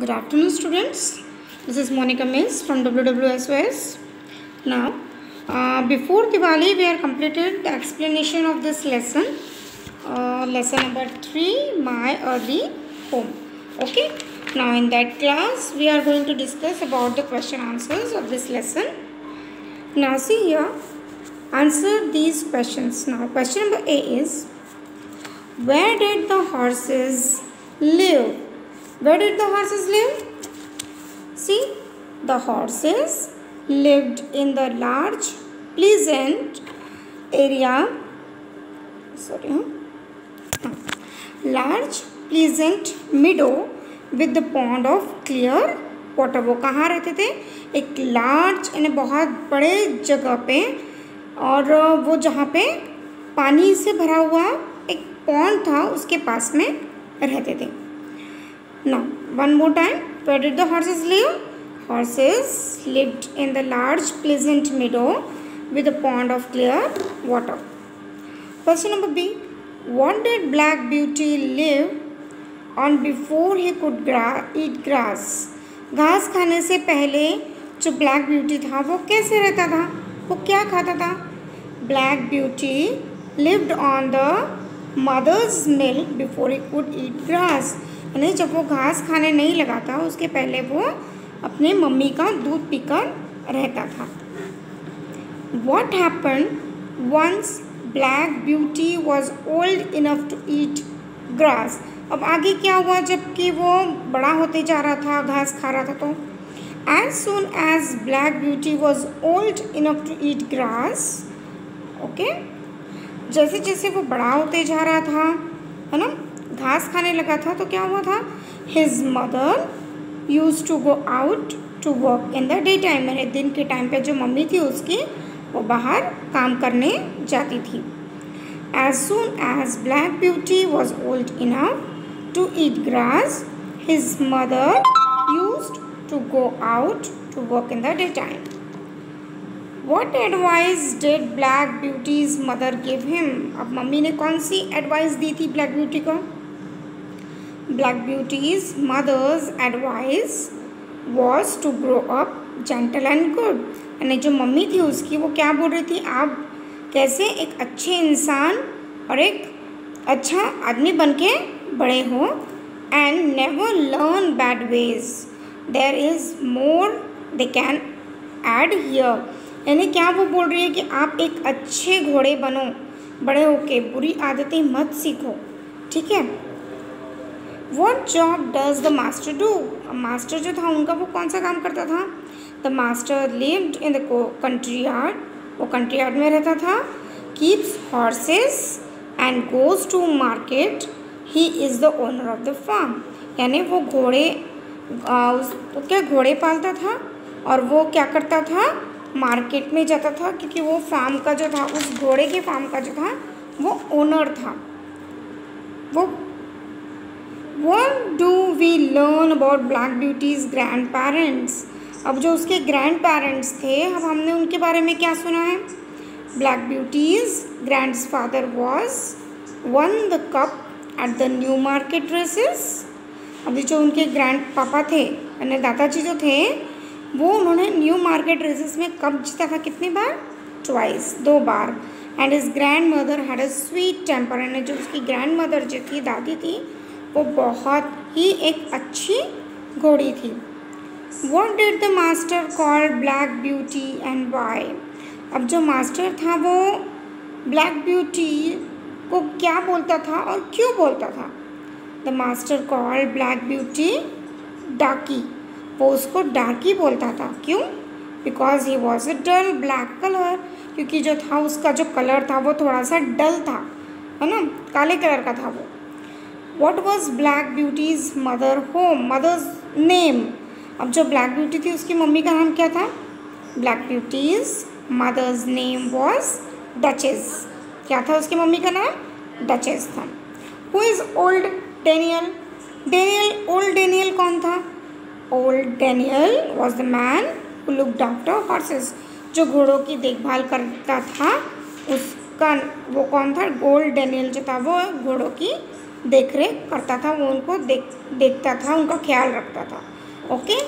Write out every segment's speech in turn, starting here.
Good afternoon, students. This is Monica Mills from WWSOS. Now, before Diwali, we are completed the explanation of this lesson. Lesson number 3, My Early Home. Okay. Now, in that class, we are going to discuss about the question answers of this lesson. Now, see here. Answer these questions. Now, question number A is, where did the horses live? Where did the horses live? See, the horses lived in the large, pleasant area. Large, pleasant meadow with the pond of clear water. वो कहाँ रहते थे? एक large यानी बहुत बड़े जगह पे, और वो जहाँ पे पानी से भरा हुआ एक पॉन्ड था उसके पास में रहते थे. Now, one more time. Where did the horses live? Horses lived in the large, pleasant meadow with a pond of clear water. Question number B. What did Black Beauty live on before he could eat grass? घास खाने से पहले जो black beauty था वो कैसे रहता था? वो क्या खाता था? Black Beauty lived on the mother's milk before he could eat grass. यानी जब वो घास खाने नहीं लगा था उसके पहले वो अपने मम्मी का दूध पीकर रहता था. What happened once Black Beauty was old enough to eat grass? अब आगे क्या हुआ जबकि वो बड़ा होते जा रहा था, घास खा रहा था. तो as soon as Black Beauty was old enough to eat grass, okay, जैसे जैसे वो बड़ा होते जा रहा था, है ना, घास खाने लगा था, तो क्या हुआ था? His mother used to go out to work in the daytime. यानी दिन के टाइम पे जो मम्मी थी उसकी वो बाहर काम करने जाती थी. As soon as Black Beauty was old enough to eat grass, his mother used to go out to work in the daytime. What advice did Black Beauty's mother give him? अब mummy ने कौन सी advice दी थी black beauty को? Black Beauty's mother's advice was to grow up gentle and good. यानी जो mummy थी उसकी वो क्या बोल रही थी? आप कैसे एक अच्छे इंसान और एक अच्छा आदमी बन के बड़े हो. And never learn bad ways. There is more they can add here. यानी क्या वो बोल रही है कि आप एक अच्छे घोड़े बनो, बड़े होके बुरी आदतें मत सीखो. ठीक है. What job does the master do? Master जो था उनका वो कौन सा काम करता था? The master lived in the country yard. वो कंट्री यार्ड में रहता था. Keeps horses and goes to market. He is the owner of the farm. यानी वो घोड़े तो क्या घोड़े पालता था और वो क्या करता था? मार्केट में जाता था, क्योंकि वो फार्म का जो था, उस घोड़े के फार्म का जो था वो ओनर था. वो What do we learn about Black Beauty's grandparents? अब जो उसके ग्रैंड पेरेंट्स थे, अब हमने उनके बारे में क्या सुना है? Black Beauty's grandfather was won the cup at the New Market races. अभी जो उनके ग्रैंड पापा थे यानी दादाजी जो थे वो उन्होंने न्यू मार्केट रेसेस में कप जीता था. कितनी बार? ट्वाइस, 2 बार. And his grand mother had a sweet temper. यानी जो उसकी ग्रैंड मदर जो थी, दादी थी, वो बहुत ही एक अच्छी घोड़ी थी. What did the master call Black Beauty and why? अब जो मास्टर था वो ब्लैक ब्यूटी को क्या बोलता था और क्यों बोलता था? The master called Black Beauty डार्की. वो उसको डार्की बोलता था. क्यों? Because he was a dull black color. क्योंकि जो था उसका जो कलर था वो थोड़ा सा डल था, है ना, काले कलर का था वो. What was Black Beauty's mother home? Mother's name. अब जो ब्लैक ब्यूटी थी उसकी मम्मी का नाम क्या था? Black Beauty's mother's name was Duchess. क्या था उसकी मम्मी का नाम? Duchess था. Who is Old Daniel? Old Daniel कौन था? Old Daniel was the man who looked after horses. जो घोड़ों की देखभाल करता था उसका वो कौन था? Old Daniel जो था वो घोड़ों की देख रेख करता था, वो उनको देखता था, उनका ख्याल रखता था. Okay,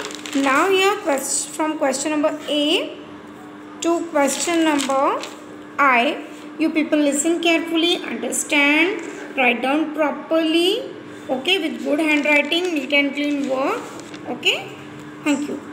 now here from question number A to question number I, you people listen carefully, understand, write down properly, okay, with good handwriting, neat and clean work. Okay, thank you.